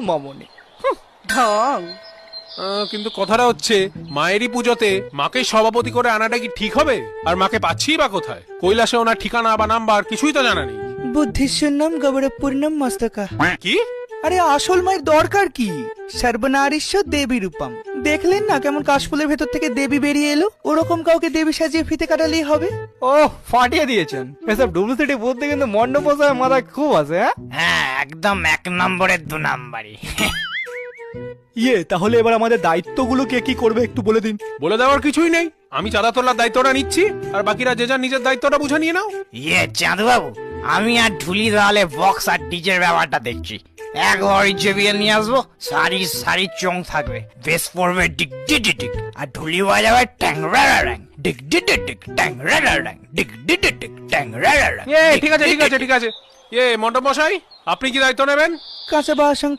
মামনি। ঢং। কিন্তু কথাটা হচ্ছে মায়েরই পুজোতে মাকে সভাপতি করে আনাটা কি ঠিক হবে? আর মাকে পাচ্ছি বা কোথায়? কৈলাসে ওনার ঠিকানা বা নাম্বার কিছুই তো জানা নেই। বুদ্ধিশূন্যম গৌরবপূর্ণম মস্তকা। কি? আরে আসল মায়ের দরকার কি? সর্বনারীশ্বর দেবী রূপম। দেখলেন না কেমন কাশফুলের ভেতর থেকে দেবী বেরিয়ে এলো? ওরকম কাউকে দেবী সাজিয়ে ফিতে কাটালেই হবে। ও ফাটিয়ে দিয়েছেন। এসব ডুপ্লিসিটি বুদ্ধি কিন্তু মন্ডপোসায় মাথায় খুব আছে। হ্যাঁ, একদম 1 নম্বরের 2 নাম্বারই। তাহলে এবার আমাদের দায়িত্বগুলো কে কি করবে একটু বলে দিন। বলে দেওয়ার কিছুই নেই। আমি চাঁদা তোলার দায়িত্বটা নিচ্ছি, আর বাকিরা যে যার নিজের দায়িত্বটা বুঝে নিয়ে নাও। চাঁদু বাবু, আমি আর ঢুলি দেওয়ালে বক্স আর ডিজের ব্যাপারটা দেখছি। এক ঘড়ি জেবিয়ে নিয়ে আসবো, সারি সারি চং থাকবে, বেশ পড়বে ডিক ডিডি ডিক, আর ঢুলি বাজাবে ট্যাং রা র্যাং, ডিক ডিডি ডিক, ট্যাং রা র্যাং, ডিক ডিডি ডিক, ট্যাং রা র্যাং। ঠিক আছে ঠিক আছে ঠিক আছে। মন্ডপ মশাই, আপনি কি দায়িত্ব নেবেন? কাঁচা বাসং